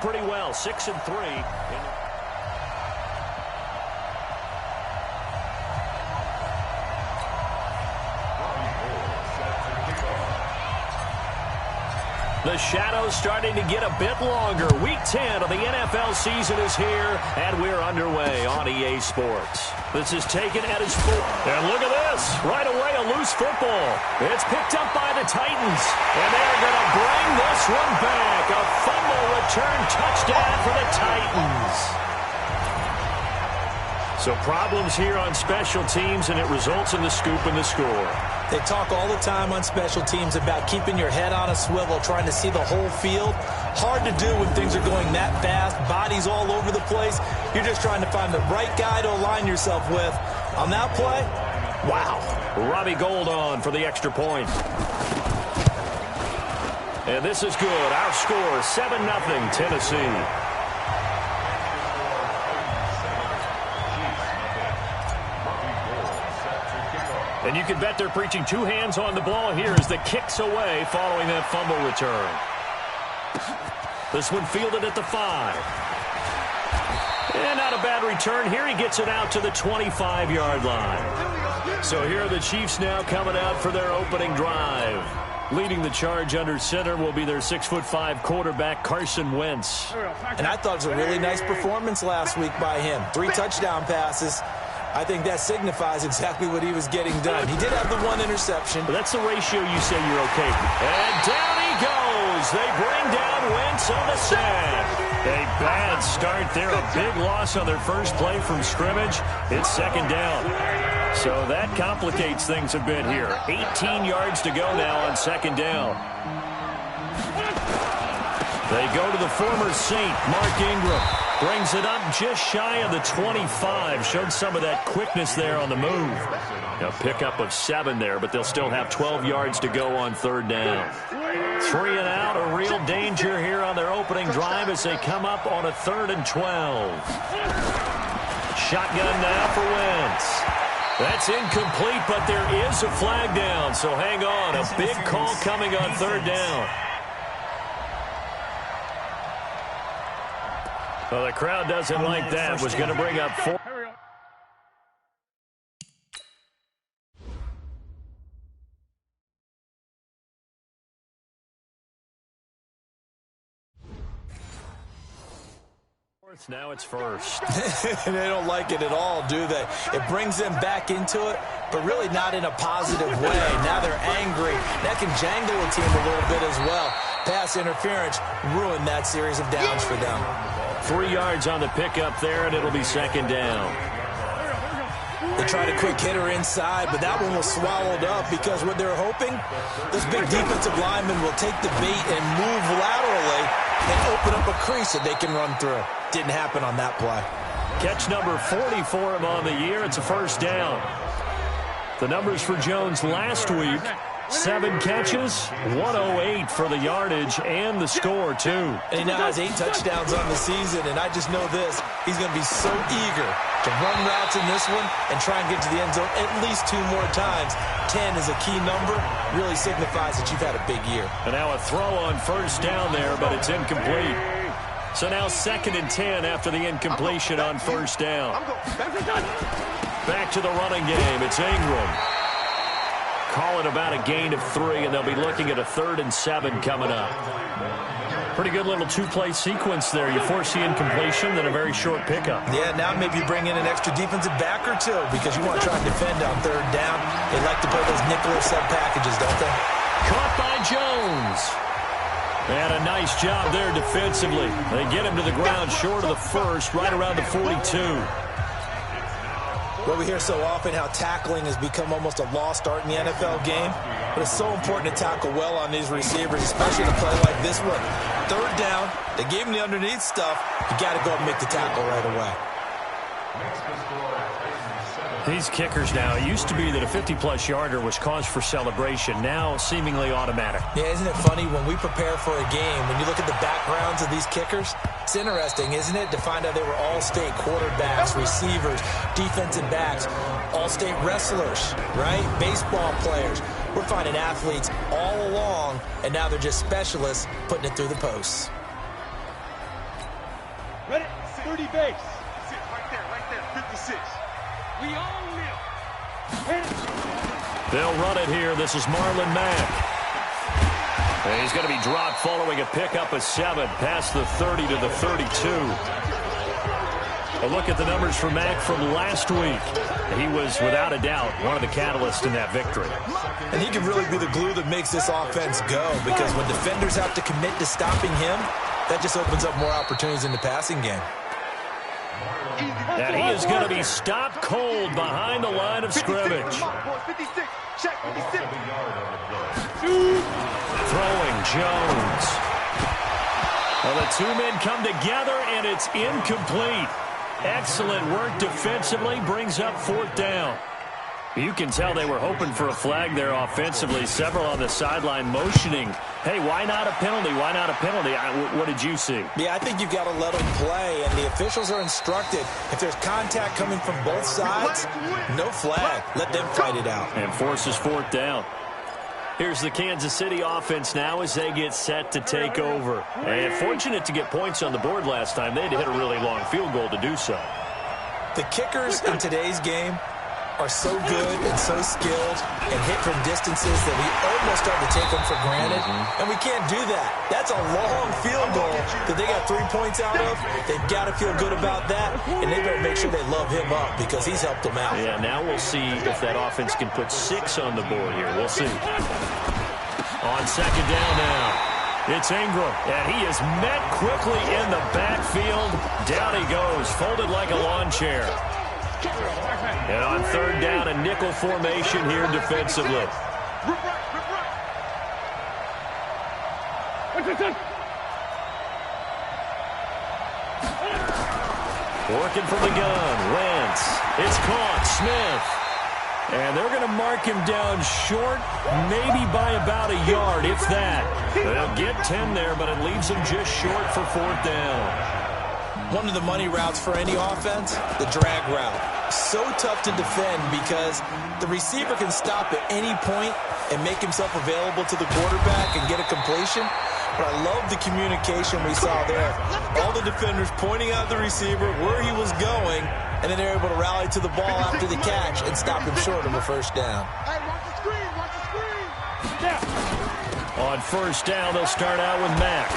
pretty well, 6-3. The shadow's starting to get a bit longer. Week 10 of the NFL season is here, and we're underway on EA Sports. This is taken at his full. And look at this. Right away, a loose football. It's picked up by the Titans, and they're going to bring this one back. A fumble return touchdown for the Titans. So problems here on special teams, and it results in the scoop and the score. They talk all the time on special teams about keeping your head on a swivel, trying to see the whole field. Hard to do when things are going that fast, bodies all over the place. You're just trying to find the right guy to align yourself with. On that play, wow. Robbie Gould on for the extra point. And this is good. Our score, 7-0 Tennessee. And you can bet they're preaching two hands on the ball here as the kick's away following that fumble return. This one fielded at the 5. And not a bad return here. He gets it out to the 25-yard line. So here are the Chiefs now coming out for their opening drive. Leading the charge under center will be their 6'5" quarterback, Carson Wentz. And I thought it was a really nice performance last week by him. 3 touchdown passes. I think that signifies exactly what he was getting done. He did have the 1 interception. But that's the ratio you say you're okay with. And down he goes. They bring down Wentz on the sack. A bad start there. A big loss on their first play from scrimmage. It's second down. So that complicates things a bit here. 18 yards to go now on second down. They go to the former Saint, Mark Ingram. Brings it up just shy of the 25. Showed some of that quickness there on the move. A pickup of 7 there, but they'll still have 12 yards to go on third down. 3 and out, a real danger here on their opening drive as they come up on a 3rd and 12. Shotgun now for Wentz. That's incomplete, but there is a flag down, so hang on. A big call coming on third down. Well, the crowd doesn't like that. Was going to bring up 4. Now it's first. They don't like it at all, do they? It brings them back into it, but really not in a positive way. Now they're angry. That can jangle a team a little bit as well. Pass interference ruined that series of downs for them. 3 yards on the pickup there, and it'll be second down. They tried a quick hitter inside, but that one was swallowed up because what they're hoping, this big defensive lineman will take the bait and move laterally and open up a crease that they can run through. Didn't happen on that play. Catch number 40 for him on the year. It's a first down. The numbers for Jones last week, 7 catches, 108 for the yardage and the score, too. And he now has 8 touchdowns on the season, and I just know this. He's going to be so eager to run routes in this one and try and get to the end zone at least 2 more times. 10 is a key number. Really signifies that you've had a big year. And now a throw on first down there, but it's incomplete. So now 2nd and 10 after the incompletion on first down. Back to the running game. It's Ingram. Call it about a gain of 3, and they'll be looking at a 3rd and 7 coming up. Pretty good little 2-play sequence there. You force the incompletion, then a very short pickup. Yeah, now maybe you bring in an extra defensive back or 2 because you want to try and defend on 3rd down. They like to play those nickel or sub packages, don't they? Caught by Jones. And a nice job there defensively. They get him to the ground short of the first, right around the 42. Well, we hear so often how tackling has become almost a lost art in the NFL game. But it's so important to tackle well on these receivers, especially in a play like this one. 3rd down, they gave him the underneath stuff. You got to go and make the tackle right away. These kickers now, it used to be that a 50-plus yarder was cause for celebration. Now seemingly automatic. Yeah, isn't it funny when we prepare for a game, when you look at the backgrounds of these kickers, it's interesting, isn't it, to find out they were all-state quarterbacks, receivers, defensive backs, all-state wrestlers, right? Baseball players. We're finding athletes all along, and now they're just specialists putting it through the posts. Ready? 30 base. Right there, 56. We own them. They'll run it here. This is Marlon Mack. And he's going to be dropped following a pickup of 7 past the 30 to the 32. A look at the numbers for Mack from last week. He was, without a doubt, one of the catalysts in that victory. And he can really be the glue that makes this offense go, because when defenders have to commit to stopping him, that just opens up more opportunities in the passing game. And he is going to be stopped cold behind the line of scrimmage. Throwing Jones. Well, the two men come together, and it's incomplete. Excellent work defensively, brings up 4th down. You can tell they were hoping for a flag there offensively. Several on the sideline motioning, hey, why not a penalty? Why not a penalty? What did you see? Yeah, I think you've got to let them play, and the officials are instructed. If there's contact coming from both sides, no flag. Let them fight it out. And forces 4th down. Here's the Kansas City offense now as they get set to take over. And fortunate to get points on the board last time. They had to hit a really long field goal to do so. The kickers in today's game are so good and so skilled and hit from distances that we almost start to take them for granted. And we can't do that. That's a long field goal that they got 3 points out of. They've got to feel good about that, and they better make sure they love him up because he's helped them out. Yeah, now we'll see if that offense can put 6 on the board here. We'll see. On 2nd down now, it's Ingram, and he is met quickly in the backfield. Down he goes, folded like a lawn chair. And on 3rd down, a nickel formation here defensively. Working from the gun, Wentz. It's caught, Smith. And they're going to mark him down short, maybe by about a yard, if that. They'll get 10 there, but it leaves them just short for 4th down. One of the money routes for any offense, the drag route. So tough to defend because the receiver can stop at any point and make himself available to the quarterback and get a completion. But I love the communication we saw there. All the defenders pointing out the receiver where he was going, and then they're able to rally to the ball after the catch and stop him short of a 1st down. On 1st down, they'll start out with Mack.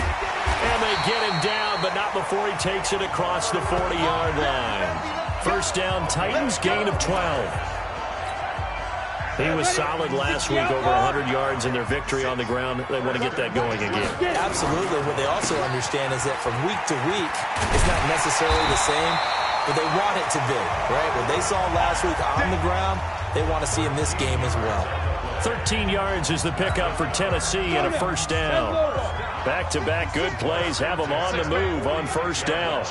And they get him down, but not before he takes it across the 40-yard line. 1st down, Titans, gain of 12. He was solid last week, over 100 yards in their victory on the ground. They want to get that going again. Absolutely. What they also understand is that from week to week, it's not necessarily the same, but they want it to be, right? What they saw last week on the ground, they want to see in this game as well. 13 yards is the pickup for Tennessee and a 1st down. Back-to-back good plays have them on the move on 1st down.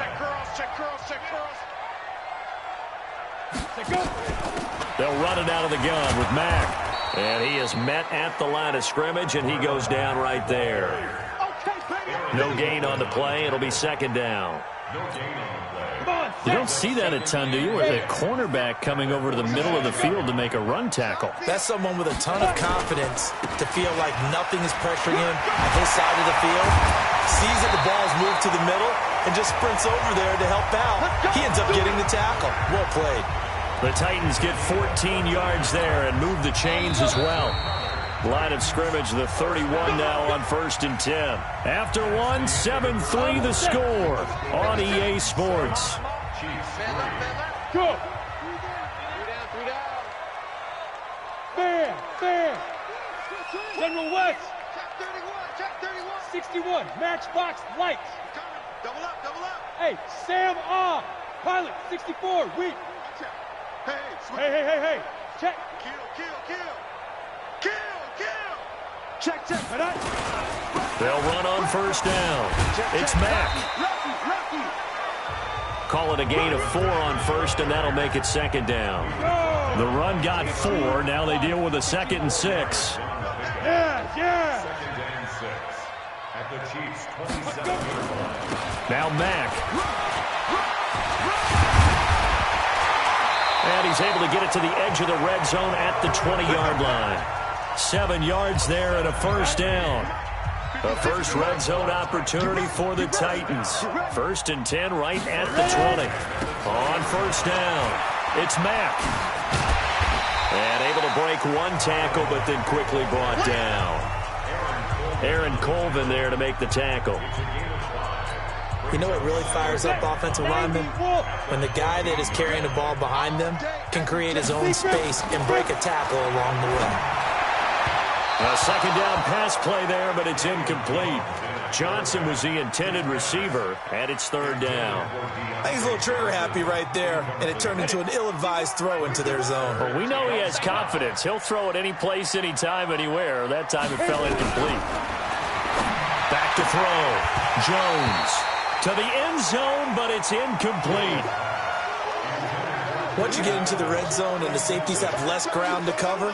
They'll run it out of the gun with Mack. And he is met at the line of scrimmage, and he goes down right there. No gain on the play. It'll be 2nd down. You don't see that a ton, do you? Where the cornerback coming over to the middle of the field to make a run tackle. That's someone with a ton of confidence to feel like nothing is pressuring him at his side of the field. Sees that the ball's moved to the middle and just sprints over there to help out. He ends up getting the tackle. Well played. The Titans get 14 yards there and move the chains as well. Line of scrimmage, the 31 now on 1st and 10. After one, 7-3 the score on EA Sports. Go. 3 down. Fair. General West. Check 31. 61. Matchbox lights. Double up. Hey, Sam off. Pilot, 64. Weak. Hey. Check. Kill. Check. They'll run on 1st down. It's Mack. Call it a gain of 4 on 1st, and that'll make it 2nd down. The run got 4. Now they deal with a 2nd and 6. Yeah. At the Chiefs' 27. Now Mack. And he's able to get it to the edge of the red zone at the 20-yard line. 7 yards there and a 1st down. A first red zone opportunity for the Titans. 1st and 10 right at the 20. On first down, it's Mack. And able to break one tackle, but then quickly brought down. Aaron Colvin there to make the tackle. You know what really fires up offensive linemen? When the guy that is carrying the ball behind them can create his own space and break a tackle along the way. A second down pass play there, but it's incomplete. Johnson was the intended receiver, and it's 3rd down. I think he's a little trigger happy right there, and it turned into an ill-advised throw into their zone. Well, we know he has confidence. He'll throw it any place, anytime, anywhere. That time it fell incomplete. Back to throw. Jones to the end zone, but it's incomplete. Once you get into the red zone and the safeties have less ground to cover,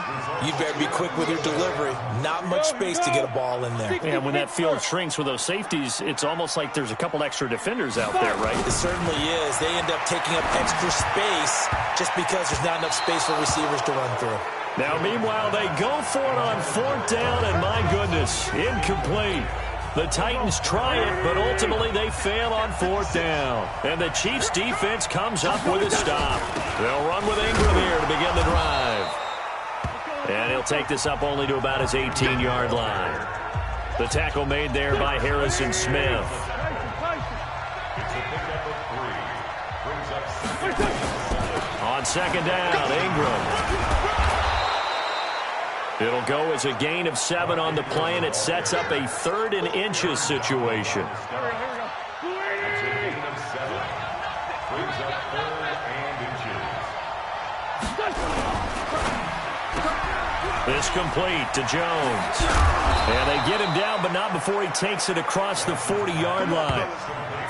you better be quick with your delivery. Not much space to get a ball in there. And when that field shrinks with those safeties, it's almost like there's a couple extra defenders out there, right? It certainly is. They end up taking up extra space just because there's not enough space for receivers to run through. Now, meanwhile, they go for it on 4th down, and my goodness, incomplete. The Titans try it, but ultimately they fail on 4th down. And the Chiefs' defense comes up with a stop. They'll run with Ingram here to begin the drive. And he'll take this up only to about his 18-yard line. The tackle made there by Harrison Smith. On 2nd down, Ingram. It'll go as a gain of 7 on the play, and it sets up a 3rd and inches situation. This complete to Jones. And they get him down, but not before he takes it across the 40-yard line.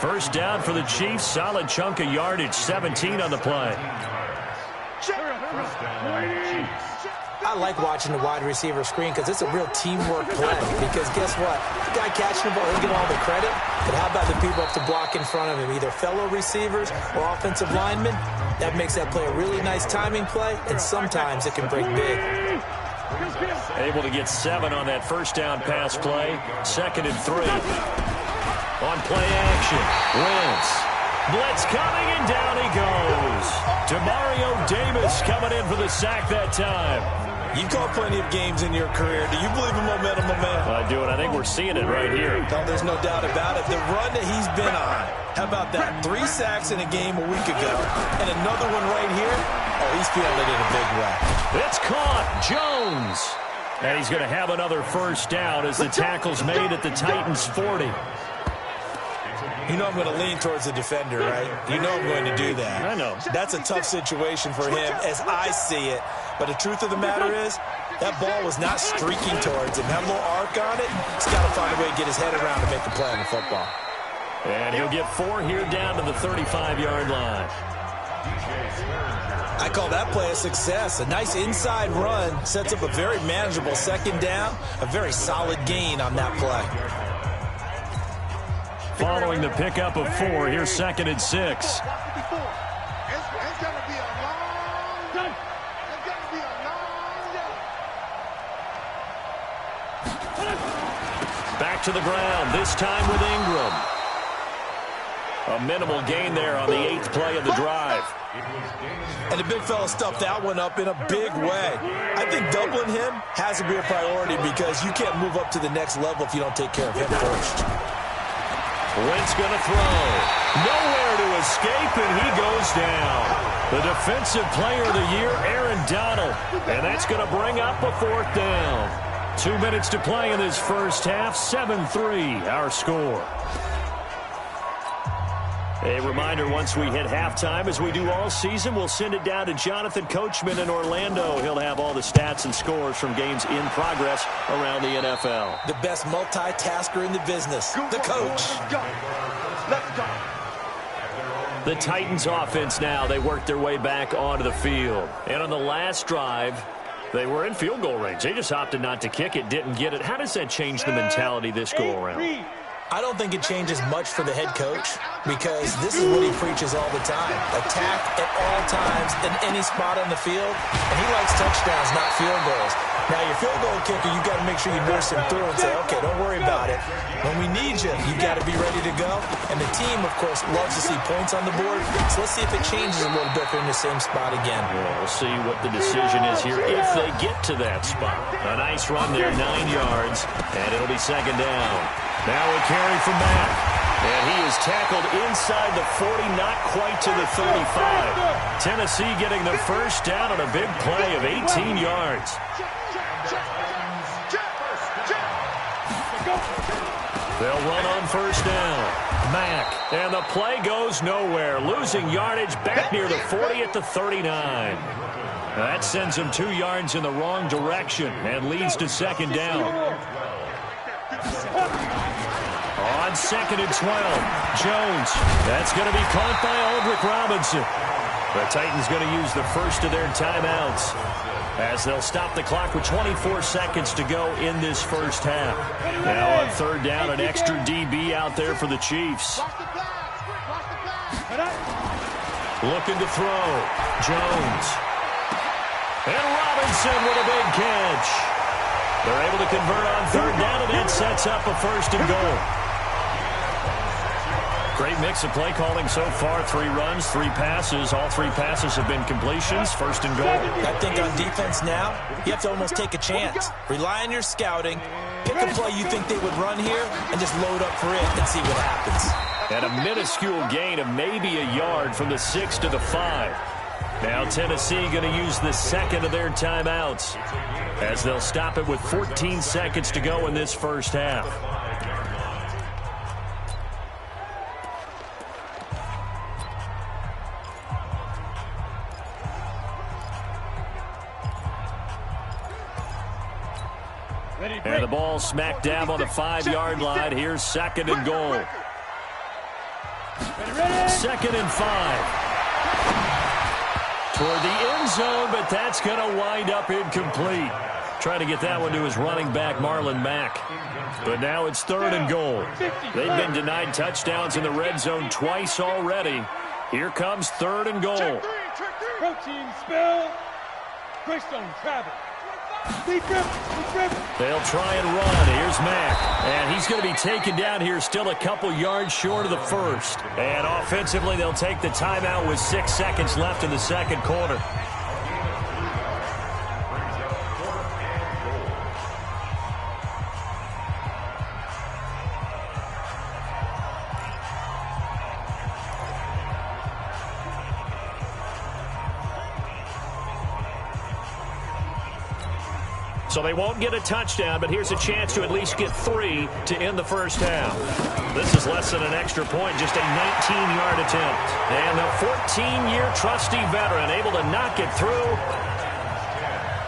1st down for the Chiefs. Solid chunk of yardage, 17 on the play. I like watching the wide receiver screen because it's a real teamwork play. Because guess what? The guy catching the ball, he'll get all the credit. But how about the people up to block in front of him? Either fellow receivers or offensive linemen. That makes that play a really nice timing play, and sometimes it can break big. Able to get 7 on that 1st down pass play. 2nd and 3. On play action. Wentz. Blitz coming, and down he goes. Demario Davis coming in for the sack that time. You've called plenty of games in your career. Do you believe in momentum, my man? I do, and I think we're seeing it right here. No, there's no doubt about it. The run that he's been on. How about that? 3 sacks in a game a week ago, and another one right here. Oh, he's feeling it in a big way. It's caught. Jones. And he's going to have another 1st down as the tackle's made at the Titans' 40. You know I'm going to lean towards the defender, right? You know I'm going to do that. I know. That's a tough situation for him as I see it. But the truth of the matter is, that ball was not streaking towards him. That little arc on it, he's got to find a way to get his head around to make the play on the football. And he'll get 4 here down to the 35-yard line. I call that play a success. A nice inside run sets up a very manageable 2nd down, a very solid gain on that play. Following the pickup of 4, here's 2nd and 6. Back to the ground, this time with Ingram. A minimal gain there on the 8th play of the drive. And the big fella stuffed that one up in a big way. I think doubling him has to be a priority because you can't move up to the next level if you don't take care of him first. Wentz going to throw. Nowhere to escape, and he goes down. The defensive player of the year, Aaron Donald. And that's going to bring up a 4th down. 2 minutes to play in this first half. 7-3, our score. A reminder, once we hit halftime, as we do all season, we'll send it down to Jonathan Coachman in Orlando. He'll have all the stats and scores from games in progress around the NFL. The best multitasker in the business, the coach. Let's go. The Titans offense now, they work their way back onto the field. And on the last drive, they were in field goal range. They just opted not to kick it, didn't get it. How does that change the mentality this go-around? I don't think it changes much for the head coach because this is what he preaches all the time. Attack at all times in any spot on the field, and he likes touchdowns, not field goals. Now, your field goal kicker, you got to make sure you nurse him through and say, okay, don't worry about it. When we need you, you got to be ready to go. And the team, of course, loves to see points on the board. So let's see if it changes a little bit if they're in the same spot again. Well, we'll see what the decision is here if they get to that spot. A nice run there, 9 yards, and it'll be second down. Now a carry from Mack. And he is tackled inside the 40, not quite to the 35. Tennessee getting the first down on a big play of 18 yards. They'll run on first down. Mack, and the play goes nowhere. Losing yardage back near the 40 at the 39. That sends him 2 yards in the wrong direction and leads to second down. On second and 12, Jones. That's going to be caught by Aldrick Robinson. The Titans going to use the first of their timeouts as they'll stop the clock with 24 seconds to go in this first half. Now on third down, an extra DB out there for the Chiefs. Looking to throw. Jones. And Robinson with a big catch. They're able to convert on third down, and that sets up a first and goal. Great mix of play calling so far. 3 runs, 3 passes. All 3 passes have been completions. First and goal. I think on defense now, you have to almost take a chance. Rely on your scouting. Pick a play you think they would run here and just load up for it and see what happens. And a minuscule gain of maybe a yard from the 6 to the 5. Now Tennessee going to use the second of their timeouts as they'll stop it with 14 seconds to go in this first half. And the ball smack dab on the 5-yard line. Here's second and goal. Second and 5. Toward the end zone, but that's going to wind up incomplete. Trying to get that one to his running back, Marlon Mack. But now it's third and goal. They've been denied touchdowns in the red zone twice already. Here comes third and goal. Protein spill. Greystone travel. They'll try and run. Here's Mack. And he's going to be taken down here still a couple yards short of the first. And offensively, they'll take the timeout with 6 seconds left in the second quarter. So they won't get a touchdown, but here's a chance to at least get 3 to end the first half. This is less than an extra point, just a 19-yard attempt. And the 14-year trusty veteran able to knock it through.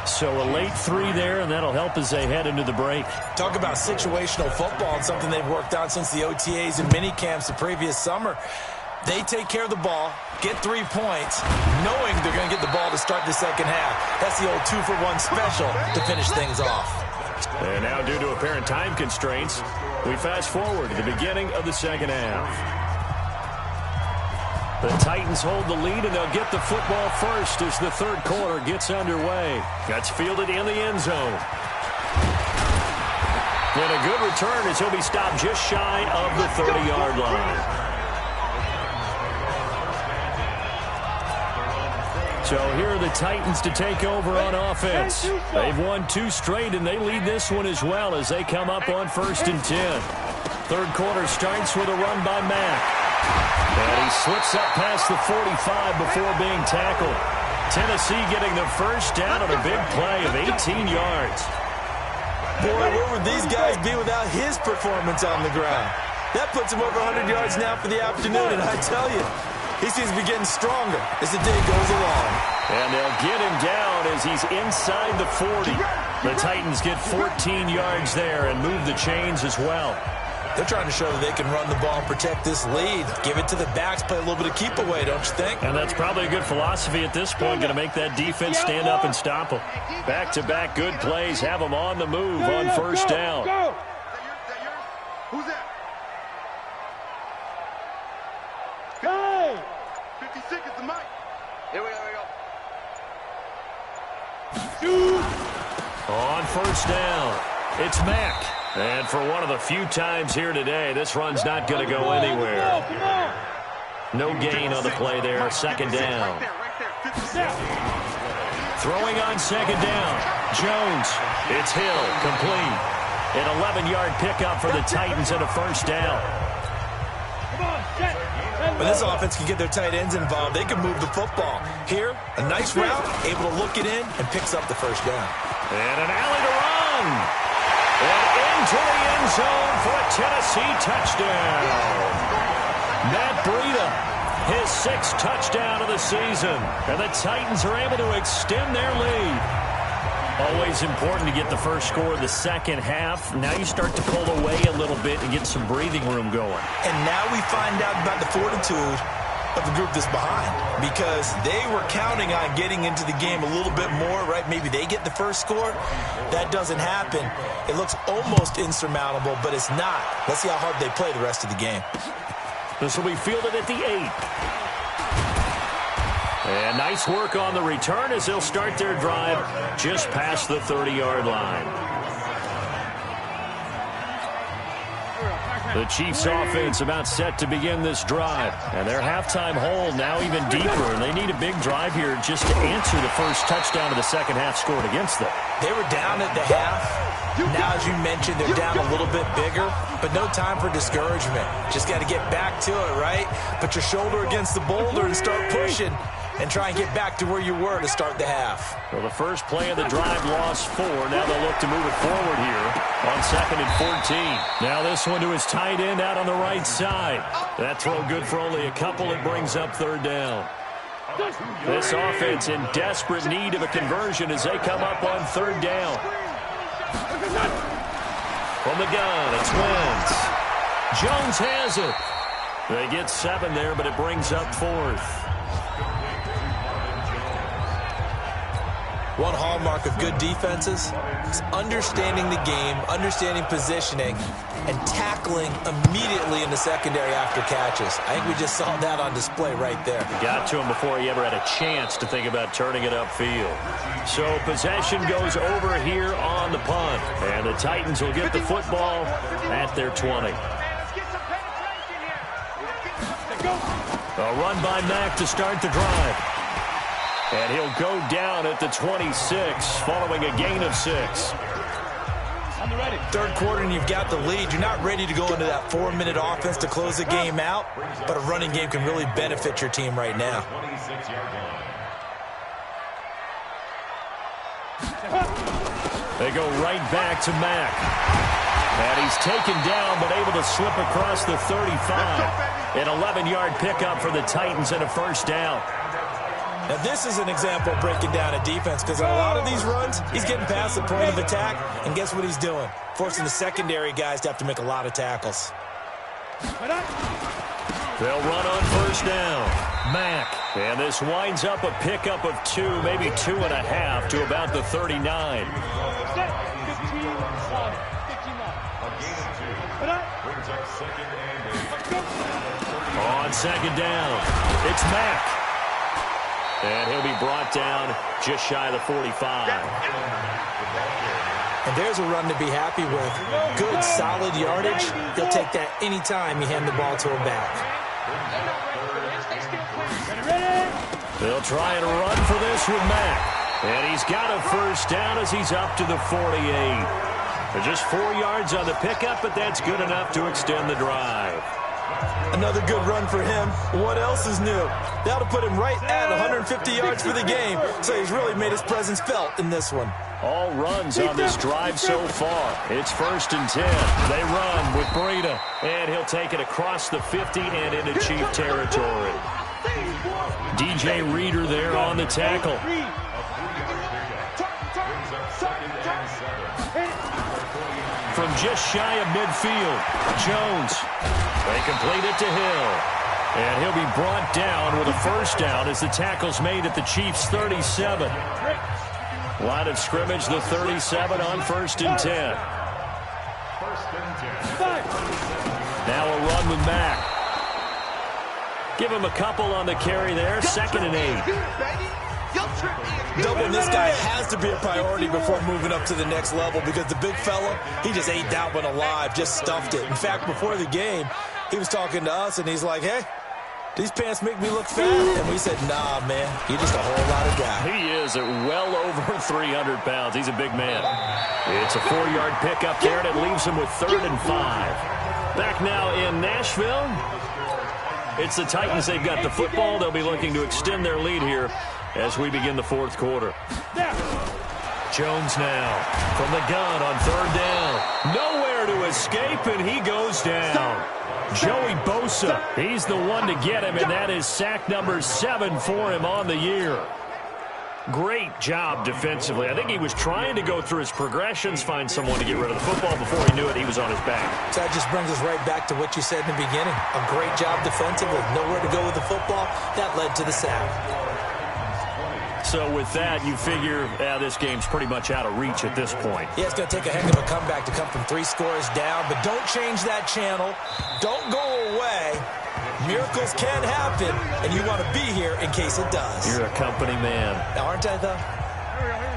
So a late 3 there, and that'll help as they head into the break. Talk about situational football and something they've worked on since the OTAs and mini camps the previous summer. They take care of the ball, get 3 points, knowing they're going to get the ball to start the second half. That's the old 2-for-1 special to finish things off. And now, due to apparent time constraints, we fast forward to the beginning of the second half. The Titans hold the lead, and they'll get the football first as the third quarter gets underway. That's fielded in the end zone. And a good return as he'll be stopped just shy of the 30-yard line. So here are the Titans to take over on offense. They've won 2 straight, and they lead this one as well as they come up on 1st and 10. Third quarter starts with a run by Mack. And he slips up past the 45 before being tackled. Tennessee getting the first down on a big play of 18 yards. Boy, where would these guys be without his performance on the ground? That puts him over 100 yards now for the afternoon, and I tell you, he seems to be getting stronger as the day goes along. And they'll get him down as he's inside the 40. The Titans get 14 yards there and move the chains as well. They're trying to show that they can run the ball and protect this lead. Give it to the backs, play a little bit of keep away, don't you think? And that's probably a good philosophy at this point, going to make that defense stand up and stop them. Back-to-back good plays have them on the move on first down. Who's that? 56 is the mic. Here we go. On first down, it's Mack. And for one of the few times here today, this run's not going to go anywhere. No gain on the play there, second down. Throwing on second down, Jones. It's Hill, complete. An 11-yard pickup for the Titans and a first down. When this offense can get their tight ends involved, they can move the football. Here, a nice route, able to look it in, and picks up the first down. And an alley to run. And into the end zone for a Tennessee touchdown. Matt Breida, his 6th touchdown of the season. And the Titans are able to extend their lead. Always important to get the first score of the second half. Now you start to pull away a little bit and get some breathing room going. And now we find out about the fortitude of the group that's behind, because they were counting on getting into the game a little bit more, right? Maybe they get the first score. That doesn't happen. It looks almost insurmountable, but it's not. Let's see how hard they play the rest of the game. This will be fielded at the 8. And nice work on the return as they'll start their drive just past the 30-yard line. The Chiefs offense about set to begin this drive. And their halftime hole now even deeper. And they need a big drive here just to answer the first touchdown of the second half scored against them. They were down at the half. Now, as you mentioned, they're down a little bit bigger, but no time for discouragement. Just got to get back to it, right? Put your shoulder against the boulder and start pushing and try and get back to where you were to start the half. Well, the first play of the drive lost 4. Now they'll look to move it forward here on 2nd and 14. Now this one to his tight end out on the right side. That throw good for only a couple. It brings up 3rd down. This offense in desperate need of a conversion as they come up on 3rd down. From the gun, it's Wentz. Jones has it. They get 7 there, but it brings up 4th. One hallmark of good defenses is understanding the game, understanding positioning, and tackling immediately in the secondary after catches. I think we just saw that on display right there. Got to him before he ever had a chance to think about turning it upfield. So possession goes over here on the punt. And the Titans will get the football at their 20. A run by Mack to start the drive. And he'll go down at the 26, following a gain of 6. Third quarter and you've got the lead. You're not ready to go into that 4-minute offense to close the game out, but a running game can really benefit your team right now. They go right back to Mack. And he's taken down, but able to slip across the 35. An 11-yard pickup for the Titans and a first down. Now, this is an example of breaking down a defense, because in a lot of these runs, he's getting past the point of attack, and guess what he's doing? Forcing the secondary guys to have to make a lot of tackles. They'll run on first down. Mack. And this winds up a pickup of 2, maybe 2.5 to about the 39. On second down, it's Mack. And he'll be brought down just shy of the 45. And there's a run to be happy with. Good, solid yardage. He'll take that any time you hand the ball to him back. They'll try and run for this with Mack. And he's got a first down as he's up to the 48. Just 4 yards on the pickup, but that's good enough to extend the drive. Another good run for him. What else is new? That'll put him right at 150 yards for the game, so he's really made his presence felt in this one. All runs on this drive so far. It's 1st and 10. They run with Breida, and he'll take it across the 50 and into Chief territory. DJ Reader there on the tackle. From just shy of midfield, Jones. They complete it to Hill. And he'll be brought down with a first down as the tackle's made at the Chiefs' 37. Line of scrimmage, the 37 on 1st and 10. Now a run with Mack. Give him a couple on the carry there. 2nd and 8. Doubling this guy has to be a priority before moving up to the next level because the big fella, he just ate that one alive, just stuffed it. In fact, before the game, he was talking to us, and he's like, hey, these pants make me look fat. And we said, nah, man, you're just a whole lot of guy. He is at well over 300 pounds. He's a big man. It's a 4-yard pickup there, and it leaves him with 3rd and 5. Back now in Nashville. It's the Titans. They've got the football. They'll be looking to extend their lead here as we begin the 4th quarter. Jones now from the gun on 3rd down. Nowhere to escape, and he goes down. Joey Bosa, he's the one to get him, and that is sack number 7 for him on the year. Great job defensively. I think he was trying to go through his progressions, find someone to get rid of the football. Before he knew it, he was on his back. So that just brings us right back to what you said in the beginning. A great job defensively. Nowhere to go with the football. That led to the sack. So with that, you figure this game's pretty much out of reach at this point. Yeah, it's going to take a heck of a comeback to come from 3 scores down, but don't change that channel. Don't go away. Miracles can happen, and you want to be here in case it does. You're a company man. Now, aren't I, though? Here we go.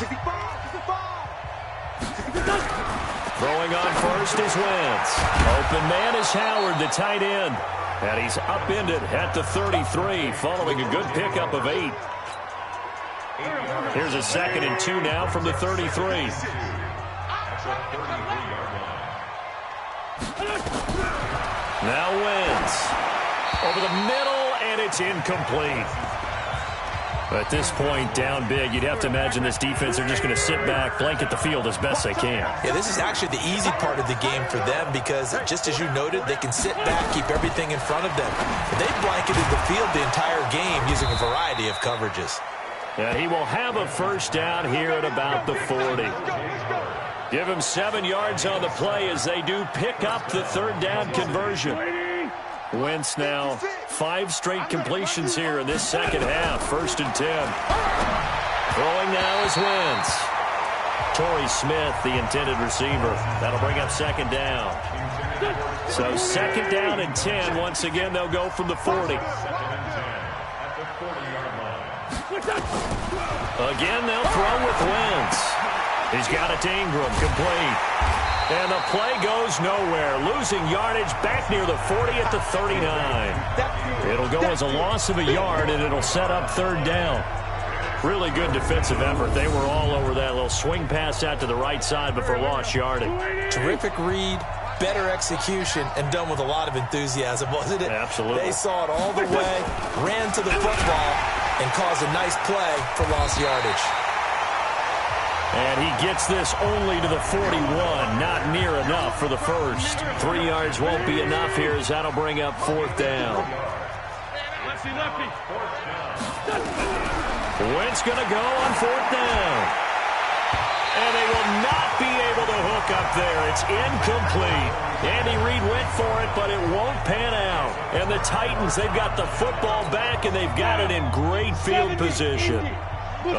65. Throwing on first is Wentz. Open man is Howard, the tight end. And he's upended at the 33, following a good pickup of 8. Here's a 2nd and 2 now from the 33. Now Wentz. Over the middle, and it's incomplete. At this point, down big, you'd have to imagine this defense, they're just going to sit back, blanket the field as best they can. Yeah, this is actually the easy part of the game for them because, just as you noted, they can sit back, keep everything in front of them. They blanketed the field the entire game using a variety of coverages. And he will have a 1st down here at about the 40. Give him 7 yards on the play as they do pick up the 3rd down conversion. Wentz now 5 straight completions here in this 2nd half. 1st and 10. Throwing now is Wentz. Torrey Smith, the intended receiver. That'll bring up 2nd down. So 2nd down and 10. Once again, they'll go from the 40. Again, they'll throw with Wentz. He's got it to Ingram, complete. And the play goes nowhere. Losing yardage back near the 40 at the 39. It'll go as a loss of a yard, and it'll set up 3rd down. Really good defensive effort. They were all over that little swing pass out to the right side before lost yardage. Terrific read, better execution, and done with a lot of enthusiasm, wasn't it? Absolutely. They saw it all the way, ran to the football, and caused a nice play for lost yardage. And he gets this only to the 41. Not near enough for the 1st. 3 yards won't be enough here as that'll bring up 4th down. Lefty. Wentz going to go on 4th down. And they will not be able to hook up there. It's incomplete. Andy Reid went for it, but it won't pan out. And the Titans, they've got the football back, and they've got it in great field position.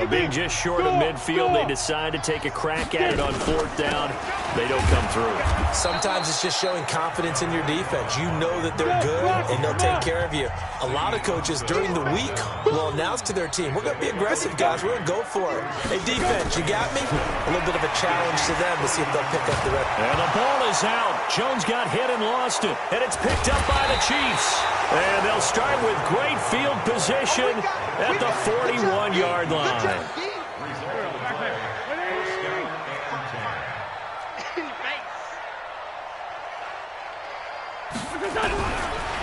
Being just short of midfield, they decide to take a crack at it on 4th down. They don't come through. Sometimes it's just showing confidence in your defense. You know that they're good, and they'll take care of you. A lot of coaches during the week will announce to their team, we're going to be aggressive, guys. We're going to go for it. Hey, defense, you got me? A little bit of a challenge to them to see if they'll pick up the rest. And the ball is out. Jones got hit and lost it. And it's picked up by the Chiefs. And they'll start with great field position at the 41-yard line.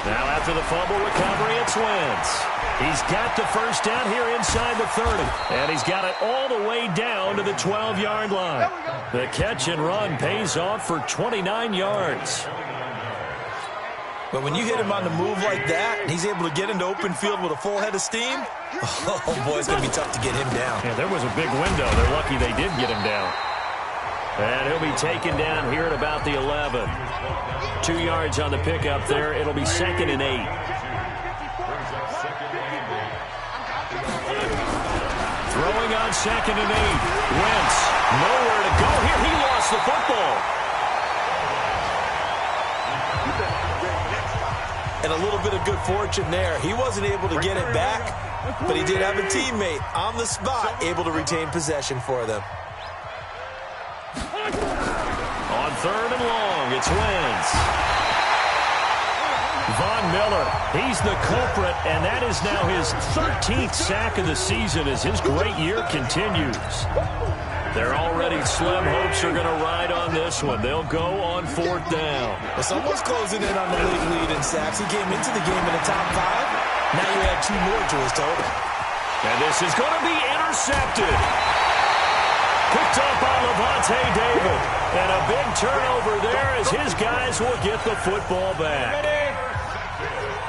Now after the fumble recovery, it's Wentz. He's got the 1st down here inside the 30. And he's got it all the way down to the 12-yard line. The catch and run pays off for 29 yards. But when you hit him on the move like that, and he's able to get into open field with a full head of steam, oh, boy, it's going to be tough to get him down. Yeah, there was a big window. They're lucky they did get him down. And he'll be taken down here at about the 11. 2 yards on the pickup there. It'll be 2nd and 8. Throwing on 2nd and 8. Wentz, nowhere to go here. He lost the football. And a little bit of good fortune there. He wasn't able to get it back, but he did have a teammate on the spot able to retain possession for them. On 3rd and long, it's Wentz. Von Miller, he's the culprit, and that is now his 13th sack of the season as his great year continues. They're already slim hopes are going to ride on this one. They'll go on 4th down. Well, someone's closing in on the league in sacks. He came into the game in the top 5. Now you add 2 more to his total. And this is going to be intercepted. Picked up by Lavonte David. And a big turnover there as his guys will get the football back.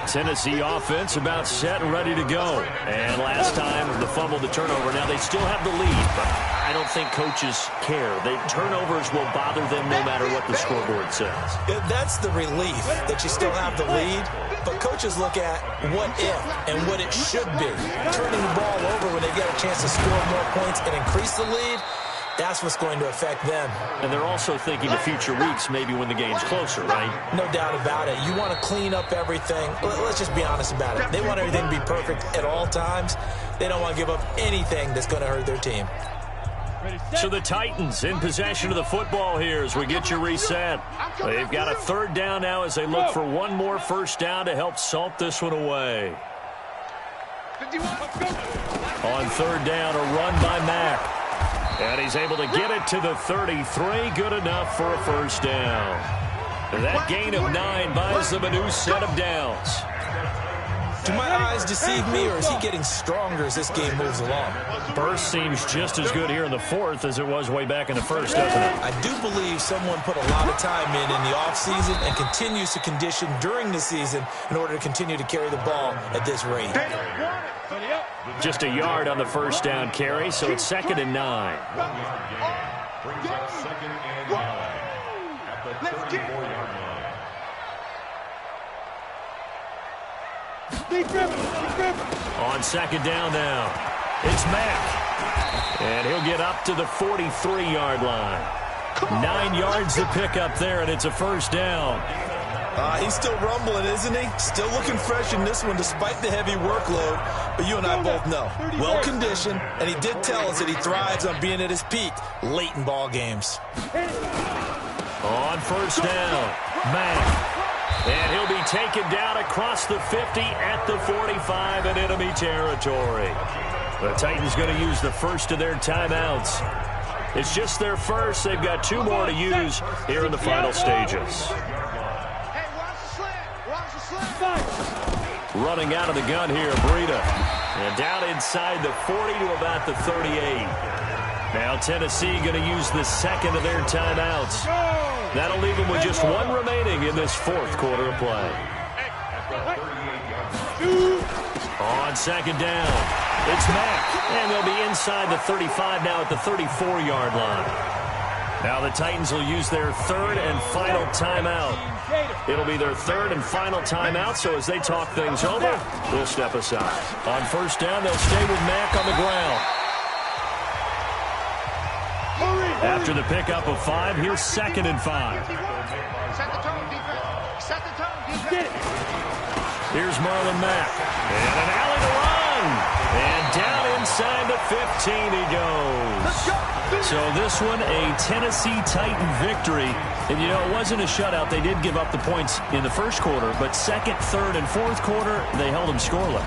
Tennessee offense about set and ready to go. And last time, the fumble, the turnover. Now they still have the lead, but I don't think coaches care. The turnovers will bother them no matter what the scoreboard says. Yeah, that's the relief that you still have the lead. But coaches look at what if and what it should be. Turning the ball over when they get a chance to score more points and increase the lead, that's what's going to affect them. And they're also thinking of future weeks, maybe when the game's closer, right? No doubt about it. You want to clean up everything. Let's just be honest about it. They want everything to be perfect at all times. They don't want to give up anything that's going to hurt their team. So the Titans in possession of the football here as we get you reset. They've got a 3rd down now as they look for one more 1st down to help salt this one away. On 3rd down, a run by Mack. And he's able to get it to the 33. Good enough for a 1st down. That gain of 9 buys them a new set of downs. Do my eyes deceive me, or is he getting stronger as this game moves along? Burst seems just as good here in the 4th as it was way back in the 1st, doesn't it? I do believe someone put a lot of time in the offseason and continues to condition during the season in order to continue to carry the ball at this rate. Just a yard on the 1st down carry, so it's 2nd and 9. Brings up 2nd and 9 at the 34-yard line. On 2nd down now, it's Mack. And he'll get up to the 43-yard line. 9 yards to pick up there, and it's a 1st down. He's still rumbling, isn't he? Still looking fresh in this one despite the heavy workload. But you and I both know, well-conditioned, and he did tell us that he thrives on being at his peak late in ball games. On 1st down, Mack. And he'll be taken down across the 50 at the 45 in enemy territory. The Titans going to use the first of their timeouts. It's just their first. They've got 2 more to use here in the final stages. Running out of the gun here, Breida. And down inside the 40 to about the 38. Now Tennessee going to use the 2nd of their timeouts. That'll leave them with just 1 remaining in this 4th quarter of play. On 2nd down, it's Mack. And they'll be inside the 35 now at the 34-yard line. Now the Titans will use their 3rd and final timeout. It'll be their 3rd and final timeout, so as they talk things over, they'll step aside. On 1st down, they'll stay with Mack on the ground. After the pickup of 5, here's 2nd and 5. Here's Marlon Mack. And an alley to run. And down inside the 15 he goes. So this one, a Tennessee Titan victory. And, you know, it wasn't a shutout. They did give up the points in the 1st quarter, but 2nd, 3rd, and 4th quarter, they held them scoreless.